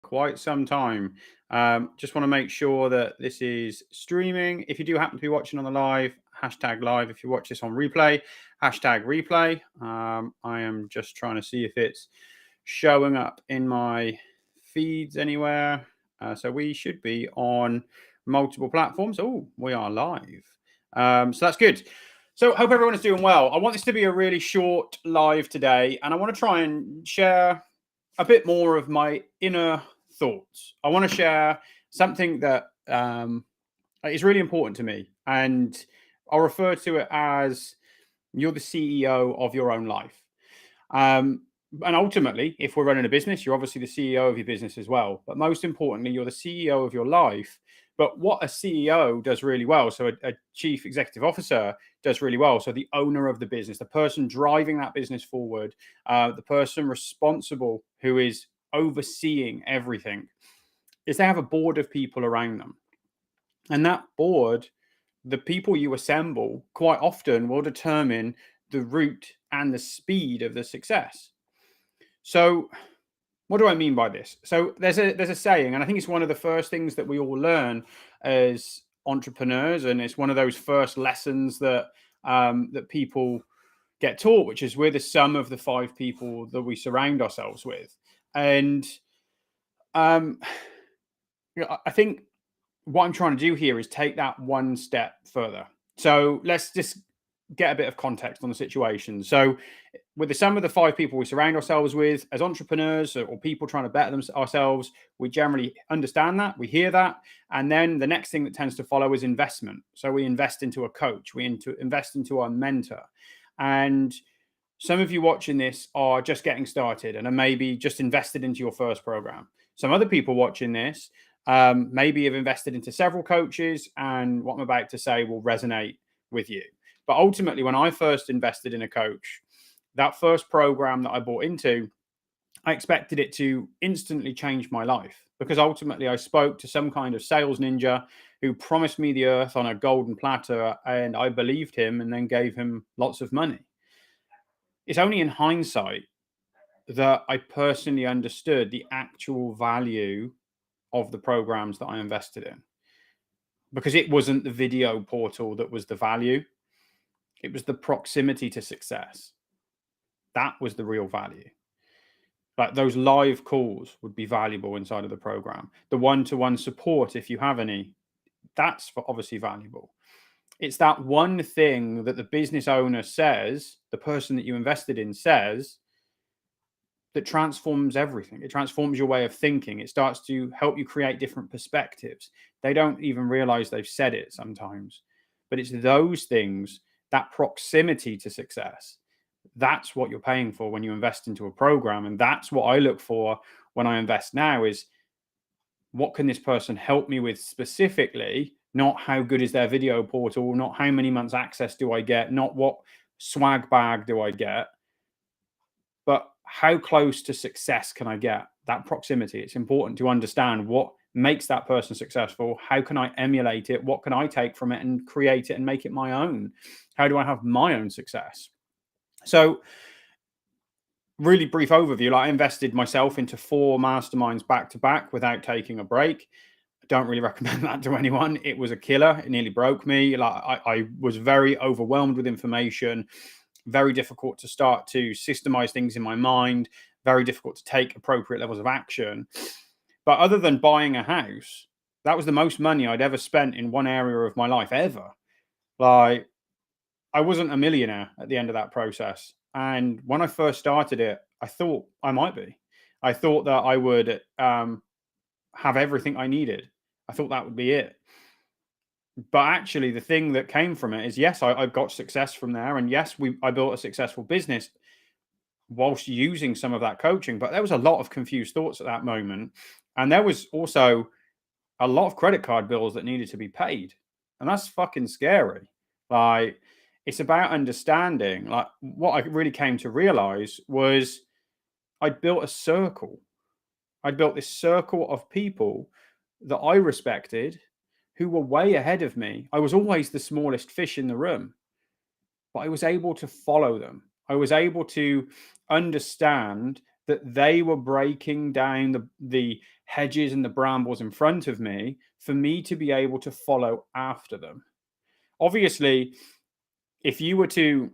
quite some time. Just want to make sure that this is streaming. If you do happen to be watching on the live, hashtag live. If you watch this on replay, hashtag replay. I am just trying to see if it's showing up in my feeds anywhere. So we should be on multiple platforms. Oh, we are live. So that's good. So hope everyone is doing well. I want this to be a really short live today, and I want to try and share a bit more of my inner thoughts. I want to share something that is really important to me, and I'll refer to it as you're the CEO of your own life. And ultimately, if we're running a business, you're obviously the CEO of your business as well. But most importantly, you're the CEO of your life. But what a CEO does really well, so a chief executive officer does really well. So the owner of the business, the person driving that business forward, the person responsible who is overseeing everything, is they have a board of people around them. And that board, the people you assemble, quite often will determine the route and the speed of the success. So, what do I mean by this? So, there's a saying, and I think it's one of the first things that we all learn as entrepreneurs, and it's one of those first lessons that that people get taught, which is we're the sum of the five people that we surround ourselves with. And um, I think what I'm trying to do here is take that one step further. So let's just get a bit of context on the situation. So, with the sum of the five people we surround ourselves with as entrepreneurs or people trying to better ourselves, we generally understand that, we hear that. And then the next thing that tends to follow is investment. So, we invest into a coach, invest into our mentor. And some of you watching this are just getting started and are maybe just invested into your first program. Some other people watching this maybe have invested into several coaches, and what I'm about to say will resonate with you. But ultimately, when I first invested in a coach, that first program that I bought into, I expected it to instantly change my life, because ultimately I spoke to some kind of sales ninja who promised me the earth on a golden platter, and I believed him and then gave him lots of money. It's only in hindsight that I personally understood the actual value of the programs that I invested in, because it wasn't the video portal that was the value, it was the proximity to success. That was the real value. Like, those live calls would be valuable inside of the program. The one-to-one support, if you have any, that's obviously valuable. It's that one thing that the business owner says, the person that you invested in says, that transforms everything. It transforms your way of thinking. It starts to help you create different perspectives. They don't even realize they've said it sometimes. But it's those things, that proximity to success, that's what you're paying for when you invest into a program. And that's what I look for when I invest now, is what can this person help me with specifically, not how good is their video portal, not how many months access do I get, not what swag bag do I get, but how close to success can I get? That proximity. It's important to understand what makes that person successful. How can I emulate it? What can I take from it and create it and make it my own? How do I have my own success? So, really brief overview. Like, I invested myself into 4 masterminds back to back without taking a break. I don't really recommend that to anyone. It was a killer. It nearly broke me. Like, I was very overwhelmed with information. Very difficult to start to systemize things in my mind. Very difficult to take appropriate levels of action. But other than buying a house, that was the most money I'd ever spent in one area of my life ever. Like, I wasn't a millionaire at the end of that process. And when I first started it, I thought I might be. I thought that I would have everything I needed. I thought that would be it. But actually, the thing that came from it is, yes, I got success from there. And yes, I built a successful business whilst using some of that coaching. But there was a lot of confused thoughts at that moment. And there was also a lot of credit card bills that needed to be paid. And that's fucking scary. Like, it's about understanding. Like, what I really came to realize was I'd built a circle. I'd built this circle of people that I respected, who were way ahead of me. I was always the smallest fish in the room, but I was able to follow them. I was able to understand that they were breaking down the hedges and the brambles in front of me for me to be able to follow after them. Obviously, if you were to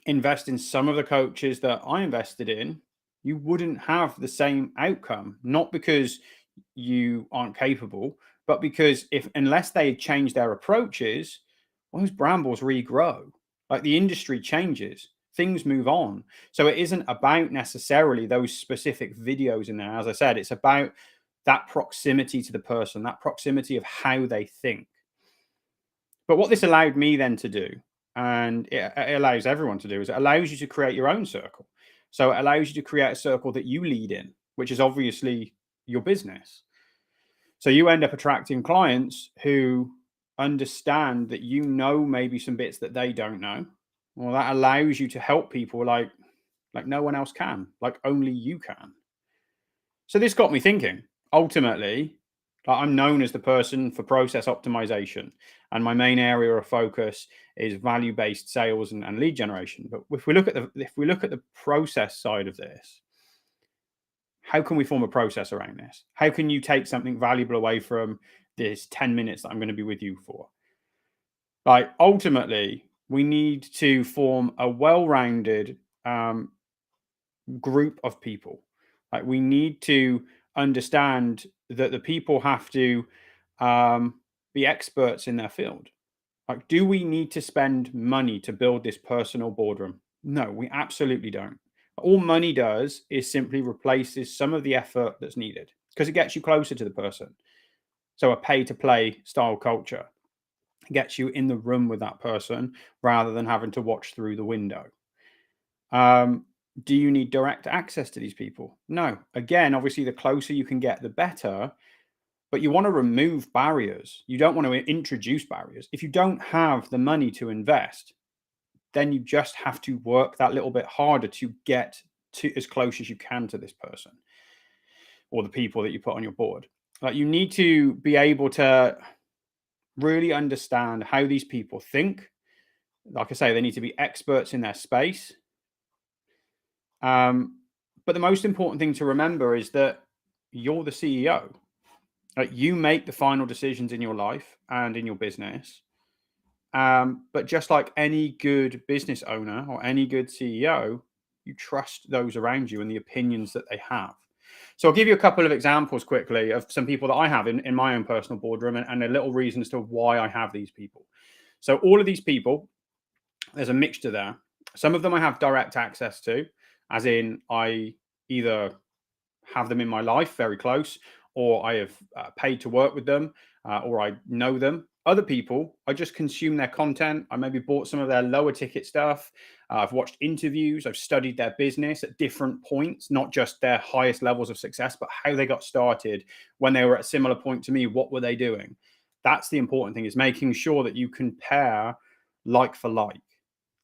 invest in some of the coaches that I invested in, you wouldn't have the same outcome, not because you aren't capable, but because unless they change their approaches, well, those brambles regrow. Like the industry changes, things move on. So it isn't about necessarily those specific videos in there. As I said, it's about that proximity to the person, that proximity of how they think. But what this allowed me then to do, and it allows everyone to do, is it allows you to create your own circle. So it allows you to create a circle that you lead in, which is obviously your business. So you end up attracting clients who understand that you know maybe some bits that they don't know. Well, that allows you to help people like no one else can, like only you can. So this got me thinking. Ultimately, I'm known as the person for process optimization, and my main area of focus is value-based sales and lead generation. But if we look at the process side of this, how can we form a process around this? How can you take something valuable away from this 10 minutes that I'm going to be with you for? Like ultimately, we need to form a well-rounded group of people. Like we need to understand that the people have to be experts in their field. Like, do we need to spend money to build this personal boardroom? No, we absolutely don't. All money does is simply replaces some of the effort that's needed because it gets you closer to the person. So a pay to play style culture gets you in the room with that person rather than having to watch through the window. Do you need direct access to these people? No. Again, obviously, the closer you can get, the better. But you want to remove barriers. You don't want to introduce barriers. If you don't have the money to invest, then you just have to work that little bit harder to get to as close as you can to this person or the people that you put on your board. Like you need to be able to really understand how these people think. Like I say, they need to be experts in their space. But the most important thing to remember is that you're the CEO. Like you make the final decisions in your life and in your business. But just like any good business owner or any good CEO, you trust those around you and the opinions that they have. So I'll give you a couple of examples quickly of some people that I have in my own personal boardroom and a little reason as to why I have these people. So all of these people, there's a mixture there. Some of them I have direct access to, as in I either have them in my life very close, or I have paid to work with them, or I know them. Other people, I just consume their content. I maybe bought some of their lower ticket stuff. I've watched interviews. I've studied their business at different points, not just their highest levels of success, but how they got started when they were at a similar point to me. What were they doing? That's the important thing, is making sure that you compare like for like.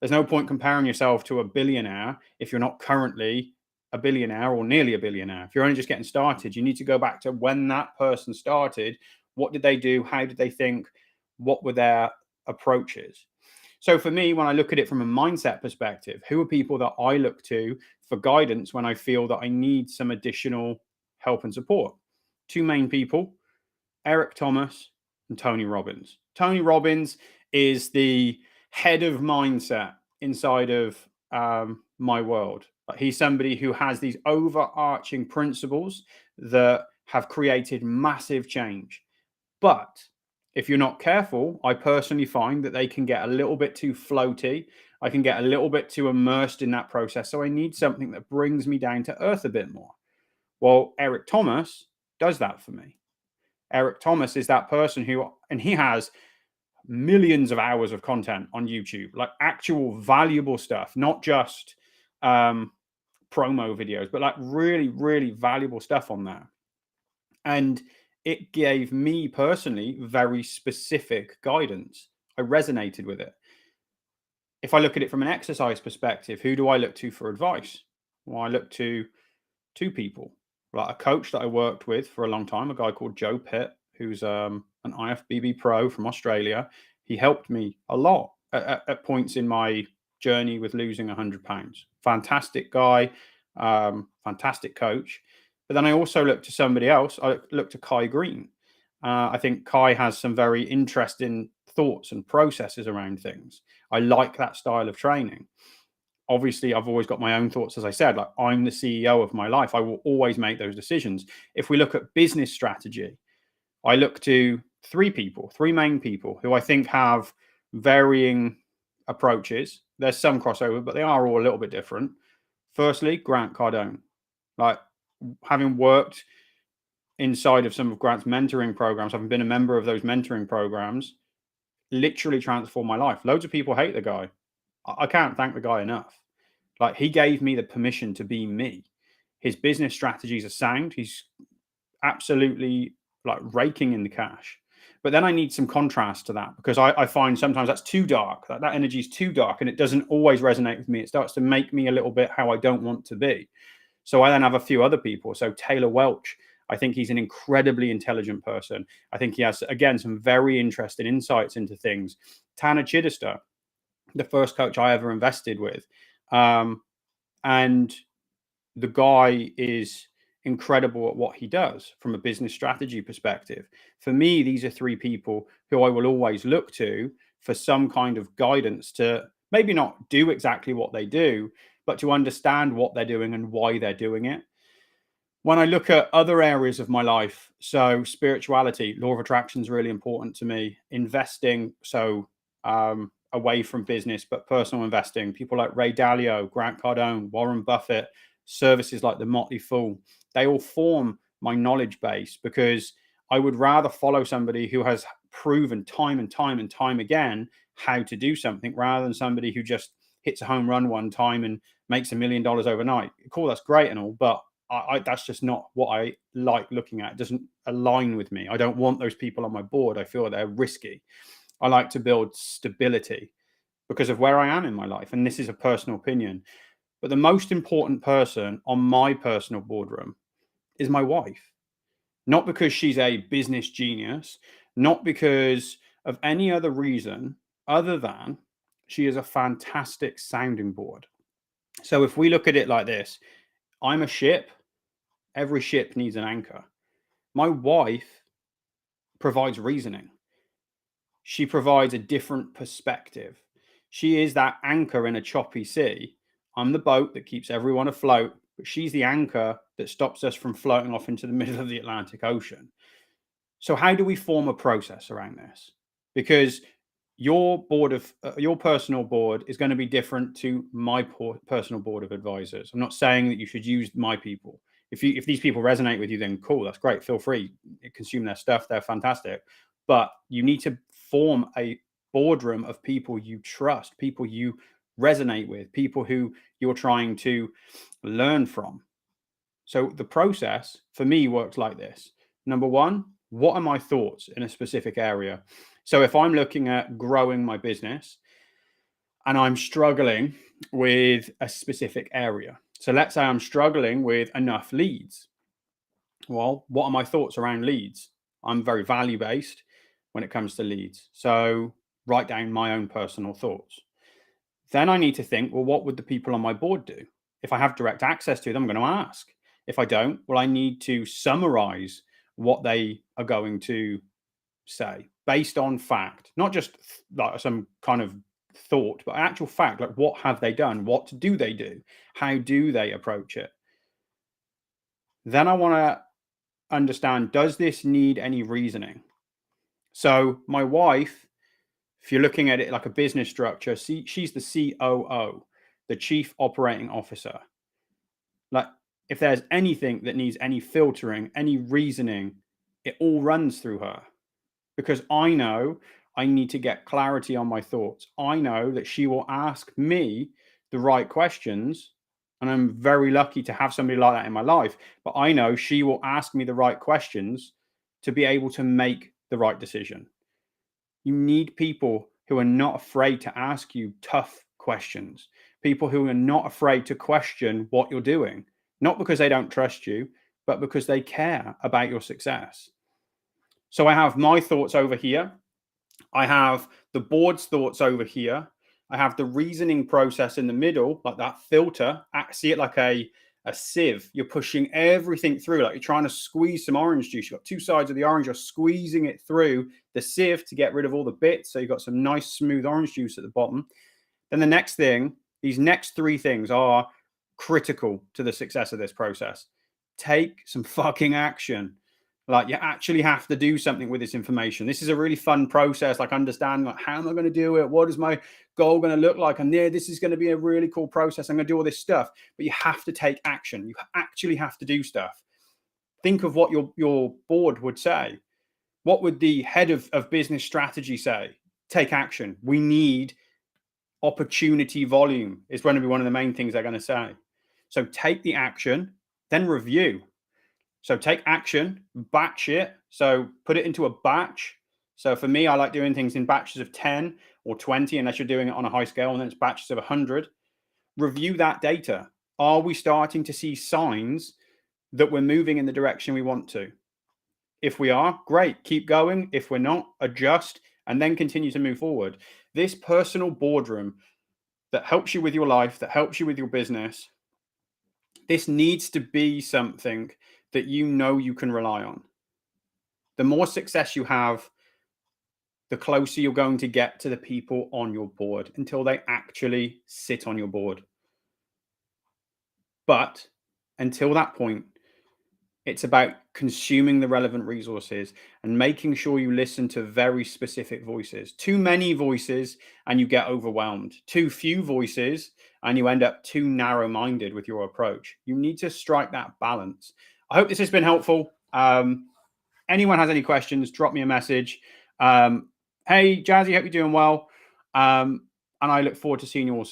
There's no point comparing yourself to a billionaire if you're not currently a billionaire or nearly a billionaire. If you're only just getting started, you need to go back to when that person started. What did they do? How did they think? What were their approaches? So for me, when I look at it from a mindset perspective, who are people that I look to for guidance when I feel that I need some additional help and support? Two main people, Eric Thomas and Tony Robbins. Tony Robbins is the head of mindset inside of my world. He's somebody who has these overarching principles that have created massive change. But if you're not careful, I personally find that they can get a little bit too floaty. I can get a little bit too immersed in that process. So I need something that brings me down to earth a bit more. Well, Eric Thomas does that for me. Eric Thomas is that person and he has millions of hours of content on YouTube, like actual valuable stuff, not just promo videos, but like really, really valuable stuff on there. And it gave me personally very specific guidance. I resonated with it. If I look at it from an exercise perspective, who do I look to for advice? Well, I look to two people, like a coach that I worked with for a long time, a guy called Joe Pitt, who's an IFBB pro from Australia. He helped me a lot at points in my journey with losing 100 pounds. Fantastic guy. fantastic coach. But then I also looked to somebody else. I looked to Kai Green. I think Kai has some very interesting thoughts and processes around things. I like that style of training. Obviously, I've always got my own thoughts, as I said, like I'm the CEO of my life. I will always make those decisions. If we look at business strategy, I look to three main people who I think have varying approaches. There's some crossover, but they are all a little bit different. Firstly, Grant Cardone. Like, having worked inside of some of Grant's mentoring programs, having been a member of those mentoring programs, literally transformed my life. Loads of people hate the guy. I can't thank the guy enough. Like, he gave me the permission to be me. His business strategies are sound. He's absolutely like raking in the cash. But then I need some contrast to that, because I find sometimes that's too dark. That energy is too dark, and it doesn't always resonate with me. It starts to make me a little bit how I don't want to be. So I then have a few other people. So Taylor Welch, I think he's an incredibly intelligent person. I think he has, again, some very interesting insights into things. Tanner Chidester, the first coach I ever invested with. And the guy is incredible at what he does from a business strategy perspective. For me, these are three people who I will always look to for some kind of guidance to maybe not do exactly what they do, but to understand what they're doing and why they're doing it. When I look at other areas of my life, so spirituality, law of attraction is really important to me. Investing, so away from business, but personal investing. People like Ray Dalio, Grant Cardone, Warren Buffett, services like the Motley Fool, they all form my knowledge base, because I would rather follow somebody who has proven time and time and time again how to do something, rather than somebody who just hits a home run one time and makes $1 million overnight. Cool, that's great and all, but that's just not what I like looking at. It doesn't align with me. I don't want those people on my board. I feel they're risky. I like to build stability because of where I am in my life. And this is a personal opinion. But the most important person on my personal boardroom is my wife. Not because she's a business genius, not because of any other reason other than she is a fantastic sounding board. So if we look at it like this, I'm a ship. Every ship needs an anchor. My wife provides reasoning. She provides a different perspective. She is that anchor in a choppy sea. I'm the boat that keeps everyone afloat, but she's the anchor that stops us from floating off into the middle of the Atlantic Ocean. So how do we form a process around this? Because your board of your personal board is going to be different to my personal board of advisors. I'm not saying that you should use my people. If these people resonate with you, then cool, that's great. Feel free, consume their stuff. They're fantastic. But you need to form a boardroom of people you trust, people you resonate with, people who you're trying to learn from. So the process for me works like this. Number one, what are my thoughts in a specific area? So if I'm looking at growing my business and I'm struggling with a specific area, so let's say I'm struggling with enough leads. Well, what are my thoughts around leads? I'm very value-based when it comes to leads. So write down my own personal thoughts. Then I need to think, well, what would the people on my board do? If I have direct access to them, I'm going to ask. If I don't, well, I need to summarize what they are going to say based on fact, not just like some kind of thought, but actual fact. Like, what have they done? What do they do? How do they approach it? Then I want to understand, does this need any reasoning? So my wife, if you're looking at it like a business structure, she's the COO, the Chief Operating Officer. Like, if there's anything that needs any filtering, any reasoning, it all runs through her, because I know I need to get clarity on my thoughts. I know that she will ask me the right questions, and I'm very lucky to have somebody like that in my life. But I know she will ask me the right questions to be able to make the right decision. You need people who are not afraid to ask you tough questions, people who are not afraid to question what you're doing, not because they don't trust you, but because they care about your success. So I have my thoughts over here. I have the board's thoughts over here. I have the reasoning process in the middle, like that filter. I see it like a a sieve. You're pushing everything through, like you're trying to squeeze some orange juice. You've got two sides of the orange, you're squeezing it through the sieve to get rid of all the bits. So you've got some nice smooth orange juice at the bottom. Then the next thing, these next three things are critical to the success of this process. Take some fucking action. Like, you actually have to do something with this information. This is a really fun process. Like, understanding, like, how am I going to do it? What is my goal going to look like? And yeah, this is going to be a really cool process. I'm going to do all this stuff, but you have to take action. You actually have to do stuff. Think of what your board would say. What would the head of business strategy say? Take action. We need opportunity volume is going to be one of the main things they're going to say. So take the action, then review. So take action, batch it. So put it into a batch. So for me, I like doing things in batches of 10 or 20, unless you're doing it on a high scale, and then it's batches of 100. Review that data. Are we starting to see signs that we're moving in the direction we want to? If we are, great, keep going. If we're not, adjust, and then continue to move forward. This personal boardroom that helps you with your life, that helps you with your business, this needs to be something that you know you can rely on. The more success you have, the closer you're going to get to the people on your board until they actually sit on your board. But until that point, it's about consuming the relevant resources and making sure you listen to very specific voices. Too many voices and you get overwhelmed. Too few voices and you end up too narrow-minded with your approach. You need to strike that balance. I hope this has been helpful. Anyone has any questions, drop me a message. Hey, Jazzy, hope you're doing well. And I look forward to seeing you all soon.